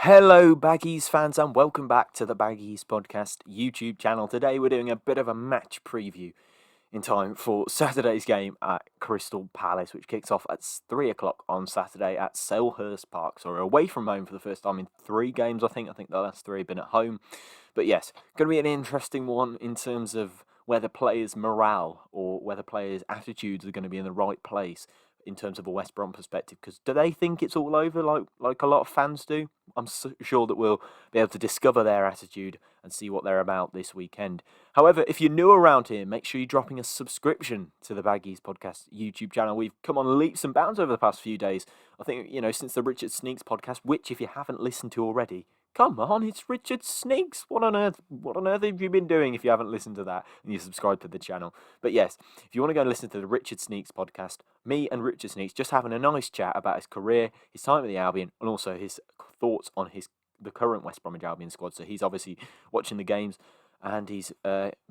Hello, Baggies fans, and welcome back to the Baggies podcast YouTube channel. Today, we're doing a bit of a match preview in time for Saturday's game at Crystal Palace, which kicks off at 3 o'clock on Saturday at Selhurst Park. So, we're away from home for the first time in 3 games, I think. I think the last 3 have been at home. But yes, going to be an interesting one in terms of whether players' morale or whether players' attitudes are going to be in the right place in terms of a West Brom perspective. Because do they think it's all over like a lot of fans do? I'm sure that we'll be able to discover their attitude and see what they're about this weekend. However, if you're new around here, make sure you're dropping a subscription to the Baggies podcast YouTube channel. We've come on leaps and bounds over the past few days. I think, since the Richard Sneaks podcast, which, if you haven't listened to already, come on, it's Richard Sneaks. What on earth? What on earth have you been doing if you haven't listened to that and you subscribe to the channel? But yes, if you want to go and listen to the Richard Sneaks podcast, me and Richard Sneaks just having a nice chat about his career, his time at the Albion, and also his thoughts on the current West Bromwich Albion squad. So he's obviously watching the games, and he's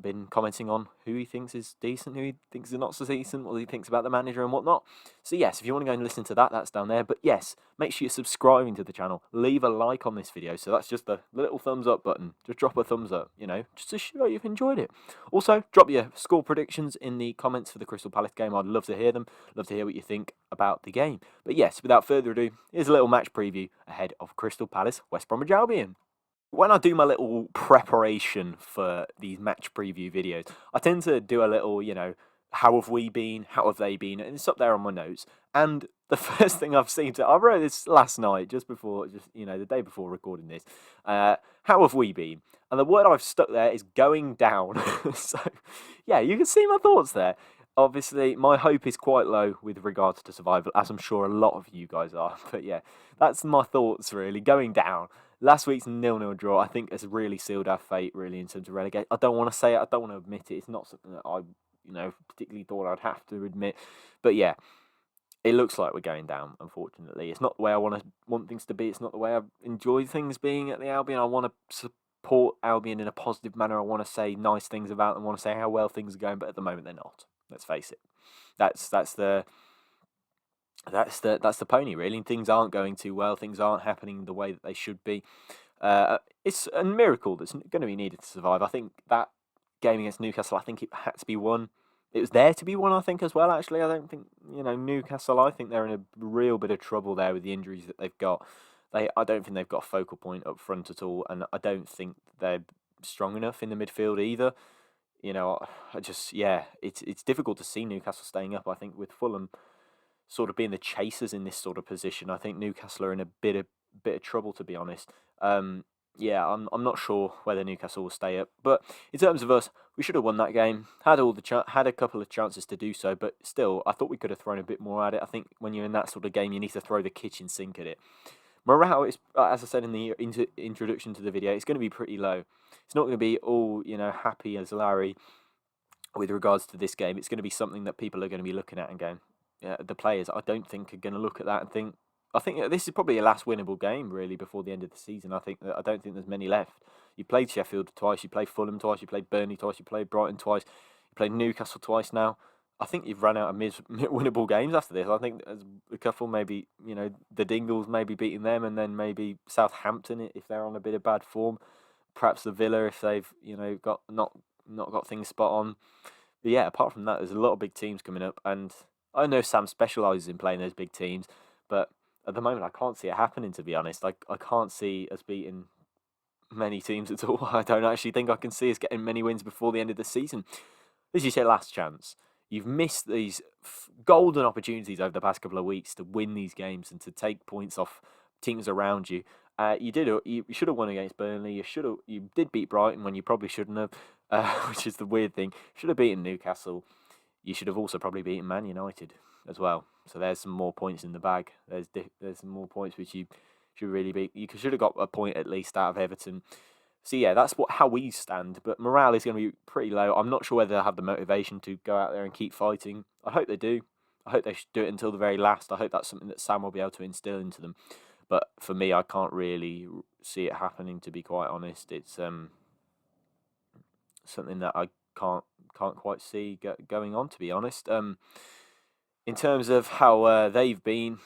been commenting on who he thinks is decent, who he thinks is not so decent, what he thinks about the manager and whatnot. So yes, if you want to go and listen to that, that's down there. But yes, make sure you're subscribing to the channel. Leave a like on this video. So that's just the little thumbs up button. Just drop a thumbs up, just to show you've enjoyed it. Also, drop your score predictions in the comments for the Crystal Palace game. I'd love to hear them. Love to hear what you think about the game. But yes, without further ado, here's a little match preview ahead of Crystal Palace West Bromwich Albion. When I do my little preparation for these match preview videos, I tend to do a little, how have we been, how have they been, and it's up there on my notes. And the first thing I've seen, I wrote this last night, the day before recording this, how have we been? And the word I've stuck there is going down. So, yeah, you can see my thoughts there. Obviously, my hope is quite low with regards to survival, as I'm sure a lot of you guys are. But yeah, that's my thoughts really, going down. Last week's 0-0 draw, I think, has really sealed our fate, really, in terms of relegation. I don't want to say it, I don't want to admit it. It's not something that I, particularly thought I'd have to admit. But yeah, it looks like we're going down, unfortunately. It's not the way I want things to be. It's not the way I enjoy things being at the Albion. I want to support Albion in a positive manner. I want to say nice things about them. I want to say how well things are going, but at the moment they're not. Let's face it. That's the pony, really. Things aren't going too well. Things aren't happening the way that they should be. It's a miracle that's going to be needed to survive. I think that game against Newcastle, I think it had to be won. It was there to be won, I think, as well, actually. I don't think, Newcastle, I think they're in a real bit of trouble there with the injuries that they've got. I don't think they've got a focal point up front at all, and I don't think they're strong enough in the midfield either. It's difficult to see Newcastle staying up. I think with Fulham sort of being the chasers in this sort of position, I think Newcastle are in a bit of trouble, to be honest. I'm not sure whether Newcastle will stay up, but in terms of us, we should have won that game. Had a couple of chances to do so, but still, I thought we could have thrown a bit more at it. I think when you're in that sort of game, you need to throw the kitchen sink at it. Morale is, as I said in the introduction to the video, it's going to be pretty low. It's not going to be all happy as Larry with regards to this game. It's going to be something that people are going to be looking at and going, the players, I don't think, are going to look at that and think, I think this is probably a last winnable game, really, before the end of the season. I don't think there's many left. You played Sheffield twice, you played Fulham twice, you played Burnley twice, you played Brighton twice, you played Newcastle twice now. I think you've run out of winnable games after this. I think there's a couple, maybe, the Dingles maybe beating them, and then maybe Southampton if they're on a bit of bad form. Perhaps the Villa if they've, got not got things spot on. But yeah, apart from that, there's a lot of big teams coming up, and I know Sam specialises in playing those big teams, but at the moment I can't see it happening, to be honest. I can't see us beating many teams at all. I don't actually think I can see us getting many wins before the end of the season. This is your last chance. You've missed these golden opportunities over the past couple of weeks to win these games and to take points off teams around you. You should have won against Burnley. You did beat Brighton when you probably shouldn't have, which is the weird thing. Should have beaten Newcastle. You should have also probably beaten Man United as well. So there's some more points in the bag. There's some more points which you should really beat. You should have got a point at least out of Everton. So yeah, that's how we stand. But morale is going to be pretty low. I'm not sure whether they'll have the motivation to go out there and keep fighting. I hope they do. I hope they should do it until the very last. I hope that's something that Sam will be able to instill into them. But for me, I can't really see it happening, to be quite honest. It's something that I can't quite see going on, to be honest. In terms of how they've been,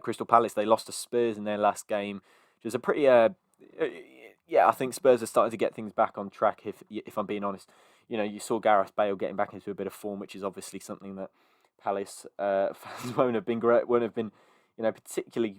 Crystal Palace, they lost to Spurs in their last game. which is a pretty yeah, I think Spurs are starting to get things back on track. If I'm being honest, you saw Gareth Bale getting back into a bit of form, which is obviously something that Palace fans won't have been great, won't have been, particularly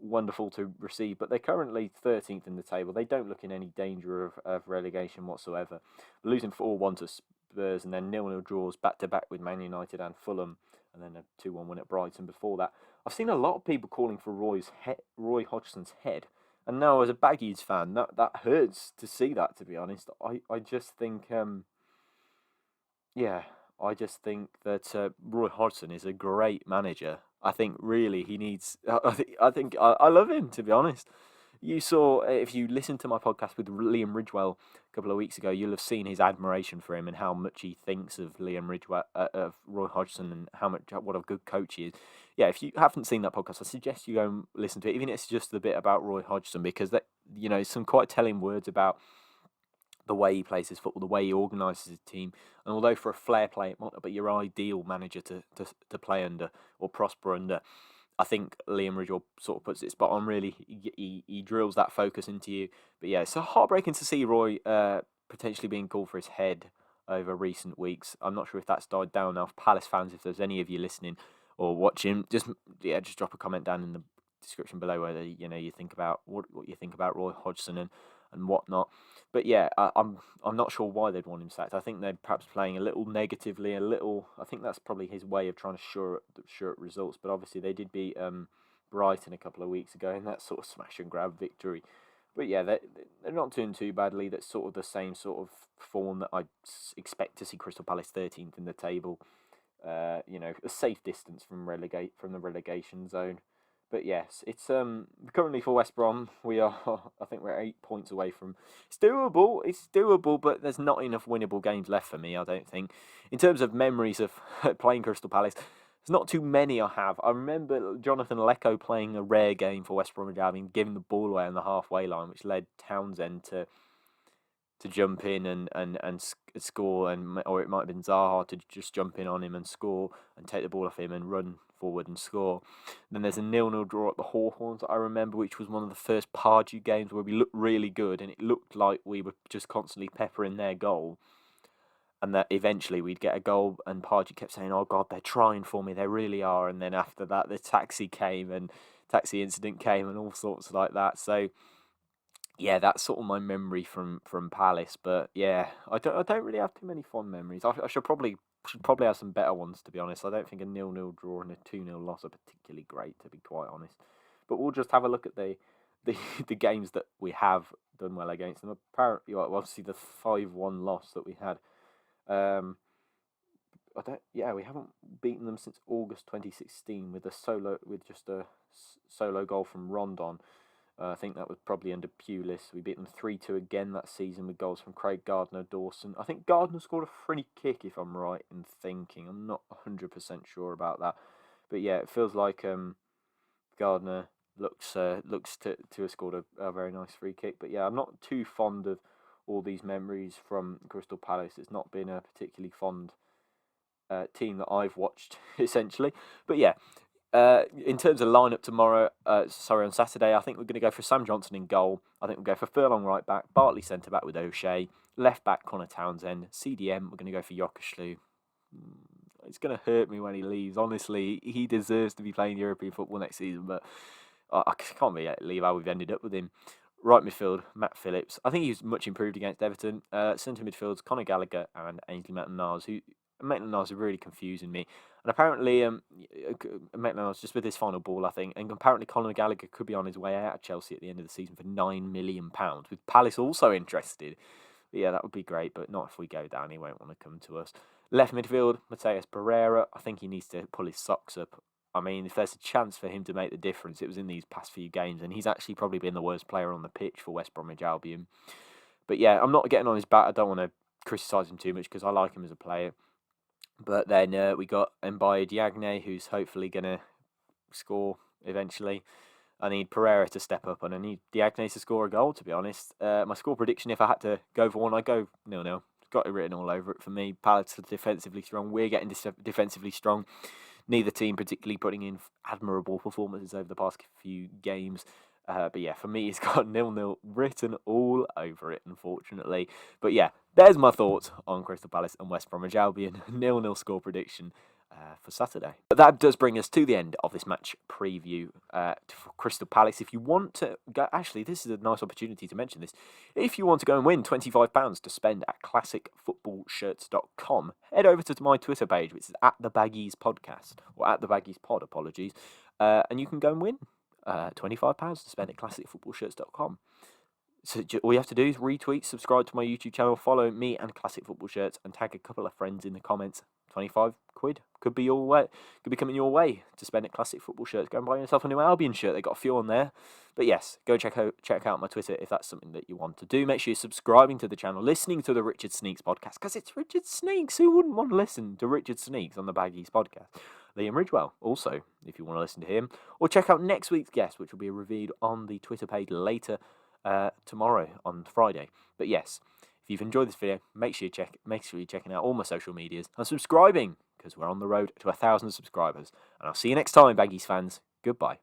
wonderful to receive. But they're currently 13th in the table. They don't look in any danger of relegation whatsoever. Losing 4-1 to Spurs and then 0-0 draws back to back with Man United and Fulham, and then a 2-1 win at Brighton before that. I've seen a lot of people calling for Roy Hodgson's head. And now, as a Baggies fan, that hurts to see that. To be honest, I just think, yeah, I just think that Roy Hodgson is a great manager. I think really he needs. I love him, to be honest. You saw, if you listened to my podcast with Liam Ridgewell a couple of weeks ago, you'll have seen his admiration for him and how much he thinks of Liam Ridgewell, of Roy Hodgson, and what a good coach he is. Yeah, if you haven't seen that podcast, I suggest you go and listen to it, even if it's just a bit about Roy Hodgson, because some quite telling words about the way he plays his football, the way he organises his team. And although for a flair play it might not be your ideal manager to play under or prosper under, I think Liam Ridgewell sort of puts it spot on, really. He drills that focus into you. But yeah, it's heartbreaking to see Roy potentially being called for his head over recent weeks. I'm not sure if that's died down now. Palace fans, if there's any of you listening or watching, just drop a comment down in the description below whether you think about what you think about Roy Hodgson and whatnot. But yeah, I'm not sure why they'd want him sacked. I think they're perhaps playing a little negatively, I think that's probably his way of trying to shore up results. But obviously they did beat Brighton a couple of weeks ago in that sort of smash and grab victory. But yeah, they're not doing too badly. That's sort of the same sort of form that I expect to see Crystal Palace 13th in the table. A safe distance from the relegation zone. But yes, it's currently for West Brom, we are, I think we're 8 points away from. It's doable, but there's not enough winnable games left for me, I don't think. In terms of memories of playing Crystal Palace, there's not too many I have. I remember Jonathan Lecco playing a rare game for West Bromwich Albion, giving the ball away on the halfway line, which led Townsend to jump in and score, or it might have been Zaha to just jump in on him and score and take the ball off him and run forward and score. And then there's a 0-0 draw at the Hawthorns that I remember, which was one of the first Pardew games where we looked really good and it looked like we were just constantly peppering their goal. And that eventually we'd get a goal, and Pardew kept saying, "Oh God, they're trying for me, they really are." And then after that, the taxi incident came, and all sorts like that. So yeah, that's sort of my memory from Palace. But yeah, I don't really have too many fond memories. I should probably have some better ones, to be honest. I don't think a 0-0 draw and a 2-0 loss are particularly great, to be quite honest. But we'll just have a look at the games that we have done well against them. Apparently, obviously the 5-1 loss that we had. We haven't beaten them since August 2016 with just a solo goal from Rondon. I think that was probably under Pulis. We beat them 3-2 again that season with goals from Craig Gardner-Dawson. I think Gardner scored a free kick, if I'm right in thinking. I'm not 100% sure about that. But yeah, it feels like Gardner looks to have scored a very nice free kick. But yeah, I'm not too fond of all these memories from Crystal Palace. It's not been a particularly fond team that I've watched, essentially. But yeah, in terms of lineup tomorrow, on Saturday, I think we're going to go for Sam Johnson in goal. I think we'll go for Furlong right back, Bartley centre back with O'Shea, left back Connor Townsend, CDM. We're going to go for Yokeshlu. It's going to hurt me when he leaves. Honestly, he deserves to be playing European football next season, but I can't believe how we've ended up with him. Right midfield, Matt Phillips. I think he's much improved against Everton. Centre midfields, Conor Gallagher and Ainsley Maitland-Niles, who Maitland-Niles are really confusing me. And apparently, Maitland-Niles just with his final ball, I think, and apparently Conor Gallagher could be on his way out of Chelsea at the end of the season for £9 million, with Palace also interested. But yeah, that would be great, but not if we go down. He won't want to come to us. Left midfield, Mateus Pereira. I think he needs to pull his socks up. I mean, if there's a chance for him to make the difference, it was in these past few games, and he's actually probably been the worst player on the pitch for West Bromwich Albion. But yeah, I'm not getting on his back. I don't want to criticise him too much because I like him as a player. But then we got Mbaye Diagne, who's hopefully going to score eventually. I need Pereira to step up, and I need Diagne to score a goal, to be honest. My score prediction, if I had to go for one, I'd go 0-0. Got it written all over it for me. Palace are defensively strong. We're getting defensively strong. Neither team particularly putting in admirable performances over the past few games. But yeah, for me, it's got 0-0 written all over it, unfortunately. But yeah, there's my thoughts on Crystal Palace and West Bromwich Albion 0-0 score prediction for Saturday. But that does bring us to the end of this match preview for Crystal Palace. If you want to go, actually, this is a nice opportunity to mention this. If you want to go and win £25 to spend at classicfootballshirts.com, head over to my Twitter page, which is at the Baggies Podcast, or at the Baggies Pod, apologies, and you can go and win £25 to spend at classicfootballshirts.com. So all you have to do is retweet, subscribe to my YouTube channel, follow me and Classic Football Shirts, and tag a couple of friends in the comments. 25 quid could be your way, could be coming your way to spend at Classic Football Shirts. Go and buy yourself a new Albion shirt. They got a few on there. But yes, go check out my Twitter if that's something that you want to do. Make sure you're subscribing to the channel, listening to the Richard Sneaks podcast, because it's Richard Sneaks. Who wouldn't want to listen to Richard Sneaks on the Baggies podcast? Liam Ridgewell, also, if you want to listen to him. Or check out next week's guest, which will be revealed on the Twitter page later tomorrow on Friday. But yes, if you've enjoyed this video, make sure you're checking out all my social medias and subscribing, because we're on the road to 1,000 subscribers. And I'll see you next time, Baggies fans. Goodbye.